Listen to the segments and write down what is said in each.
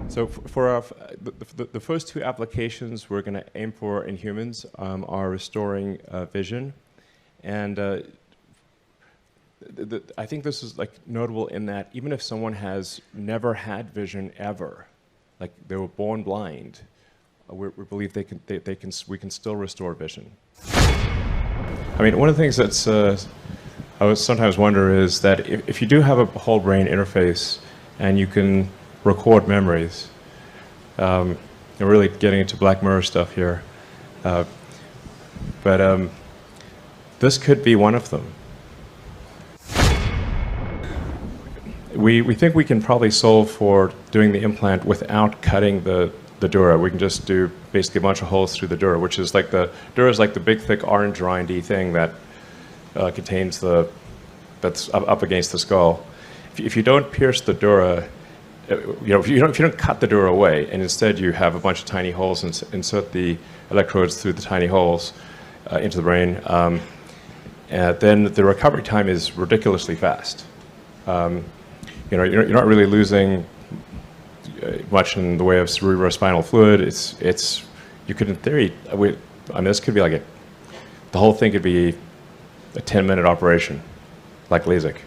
So for our, the first two applications we're going to aim for in humans are restoring vision. And I think this is like notable in that even if someone has never had vision ever, like they were born blind, we believe we can still restore vision. I mean, one of the things that's I would sometimes wonder is that if you do have a whole brain interface and you can record memories, you're really getting into Black Mirror stuff here, but this could be one of them. We think we can probably solve for doing the implant without cutting the dura. We can just do basically a bunch of holes through the dura, which is like the dura is like the big, thick, orange rindy thing that contains that's up against the skull. If you don't pierce the dura, if you don't cut the dura away, and instead you have a bunch of tiny holes and insert the electrodes through the tiny holes into the brain, then the recovery time is ridiculously fast. You're not really losing much in the way of cerebrospinal fluid. You could, in theory, this could be like the whole thing could be a 10-minute operation, like LASIK.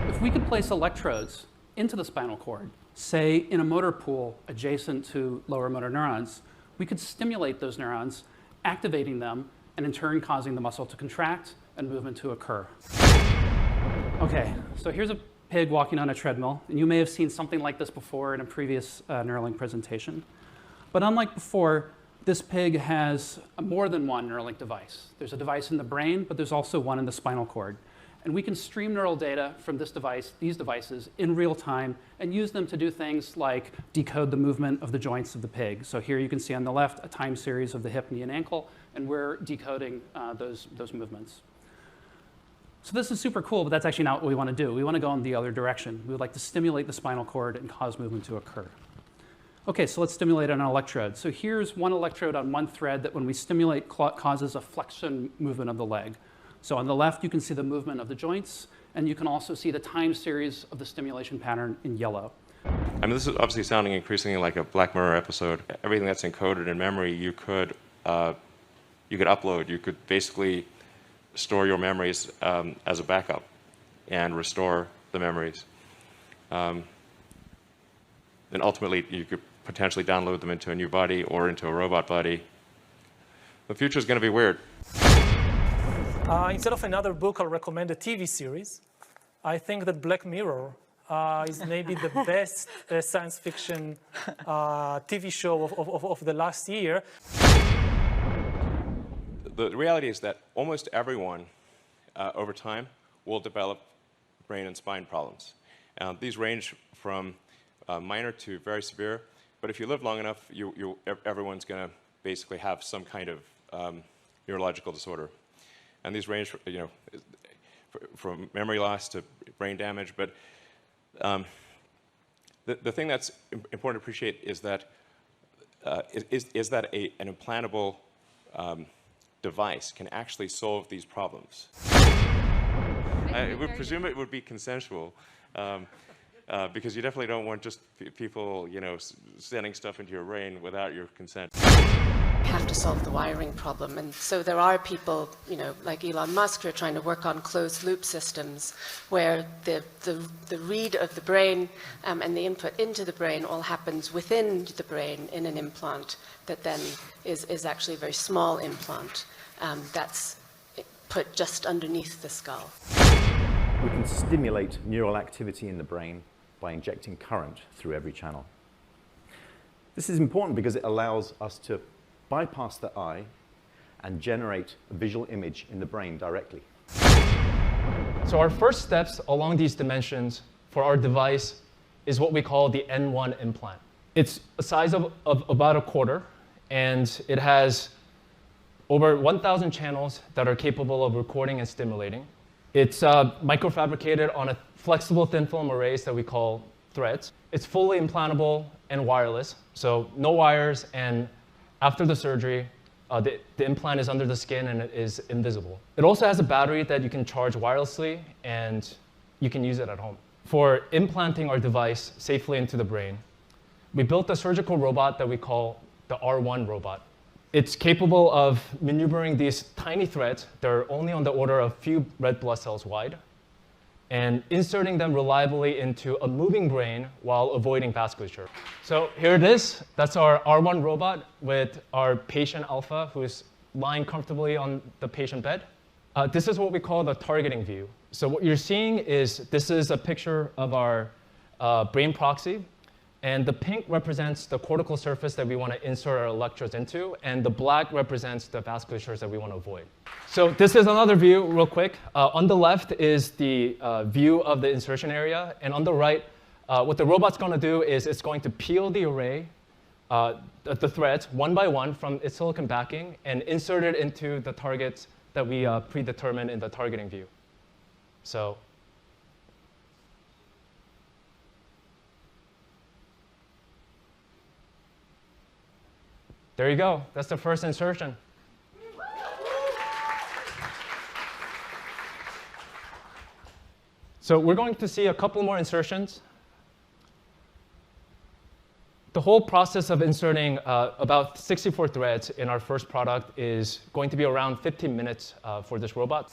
If we could place electrodes into the spinal cord, say in a motor pool adjacent to lower motor neurons, we could stimulate those neurons, activating them, and in turn causing the muscle to contract and movement to occur. Okay, so here's a pig walking on a treadmill, and you may have seen something like this before in a previous Neuralink presentation. But unlike before, this pig has more than one Neuralink device. There's a device in the brain, but there's also one in the spinal cord. And we can stream neural data from these devices in real time and use them to do things like decode the movement of the joints of the pig. So here you can see on the left a time series of the hip, knee, and ankle, and we're decoding those movements. So this is super cool, but that's actually not what we want to do. We want to go in the other direction. We would like to stimulate the spinal cord and cause movement to occur. Okay, so let's stimulate an electrode. So here's one electrode on one thread that when we stimulate causes a flexion movement of the leg. So on the left, you can see the movement of the joints, and you can also see the time series of the stimulation pattern in yellow. I mean, this is obviously sounding increasingly like a Black Mirror episode. Everything that's encoded in memory, you could upload. You could basically store your memories as a backup and restore the memories. And ultimately, you could potentially download them into a new body or into a robot body. The future is going to be weird. Instead of another book, I'll recommend a TV series. I think that Black Mirror is maybe the best science fiction TV show of the last year. The reality is that almost everyone, over time, will develop brain and spine problems. These range from minor to very severe, but if you live long enough, everyone's going to basically have some kind of neurological disorder. And these range from memory loss to brain damage. But the thing that's important to appreciate is that an implantable device can actually solve these problems. I would presume it would be consensual, because you definitely don't want just people, sending stuff into your brain without your consent. Have to solve the wiring problem, and so there are people, like Elon Musk, who are trying to work on closed-loop systems where the read of the brain and the input into the brain all happens within the brain in an implant that then is actually a very small implant that's put just underneath the skull. We can stimulate neural activity in the brain by injecting current through every channel. This is important because it allows us to bypass the eye and generate a visual image in the brain directly. So our first steps along these dimensions for our device is what we call the N1 implant. It's a size of about a quarter, and it has over 1,000 channels that are capable of recording and stimulating. It's microfabricated on a flexible thin film arrays that we call threads. It's fully implantable and wireless, so no wires, and after the surgery, the implant is under the skin and it is invisible. It also has a battery that you can charge wirelessly, and you can use it at home. For implanting our device safely into the brain, we built a surgical robot that we call the R1 robot. It's capable of maneuvering these tiny threads that are only on the order of a few red blood cells wide, and inserting them reliably into a moving brain while avoiding vasculature. So here it is. That's our R1 robot with our patient alpha, who is lying comfortably on the patient bed. This is what we call the targeting view. So what you're seeing is this is a picture of our brain proxy. And the pink represents the cortical surface that we want to insert our electrodes into, and the black represents the vasculatures that we want to avoid. So this is another view, real quick. On the left is the view of the insertion area, and on the right, what the robot's going to do is it's going to peel the array, the threads, one by one from its silicon backing, and insert it into the targets that we predetermine in the targeting view. So. There you go. That's the first insertion. So we're going to see a couple more insertions. The whole process of inserting about 64 threads in our first product is going to be around 15 minutes for this robot.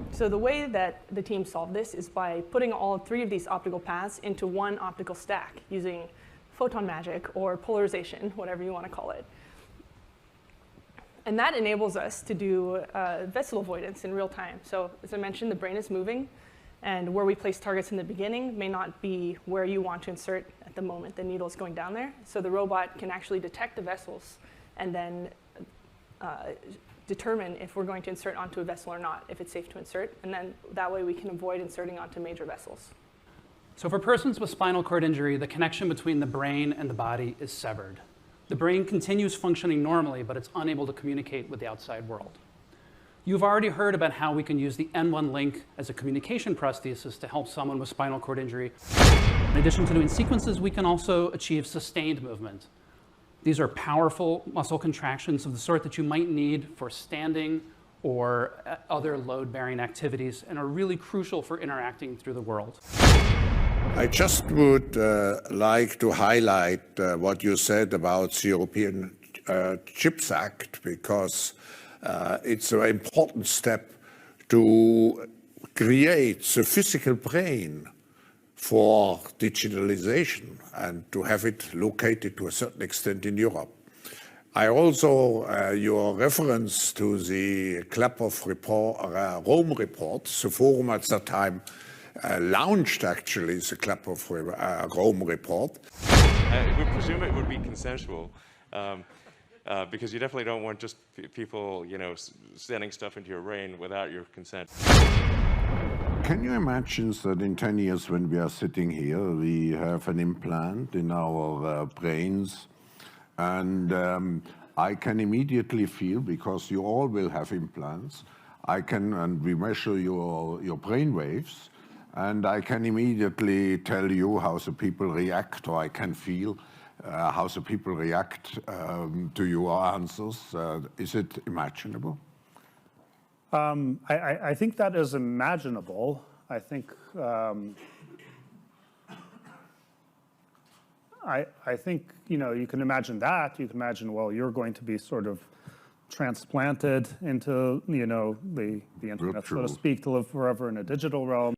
So the way that the team solved this is by putting all 3 of these optical paths into one optical stack using photon magic or polarization, whatever you want to call it. And that enables us to do vessel avoidance in real time. So as I mentioned, the brain is moving, and where we place targets in the beginning may not be where you want to insert at the moment the needle is going down there. So the robot can actually detect the vessels and then determine if we're going to insert onto a vessel or not, if it's safe to insert. And then that way we can avoid inserting onto major vessels. So for persons with spinal cord injury, the connection between the brain and the body is severed. The brain continues functioning normally, but it's unable to communicate with the outside world. You've already heard about how we can use the N1 link as a communication prosthesis to help someone with spinal cord injury. In addition to doing sequences, we can also achieve sustained movement. These are powerful muscle contractions of the sort that you might need for standing or other load-bearing activities and are really crucial for interacting through the world. I just would like to highlight what you said about the European Chips Act, because it's an important step to create the physical brain for digitalization and to have it located to a certain extent in Europe. I also, your reference to the Club of Rome report, the forum at that time launched actually the Club of Rome report. I would presume it would be consensual, because you definitely don't want just people, sending stuff into your brain without your consent. Can you imagine that in 10 years when we are sitting here, we have an implant in our brains, and I can immediately feel, because you all will have implants, and we measure your brain waves, and I can immediately tell you how the people react, or I can feel how the people react to your answers. Is it imaginable? I think that is imaginable. I think I think you can imagine that. You can imagine, well, you're going to be sort of transplanted into the internet, so to speak, to live forever in a digital realm.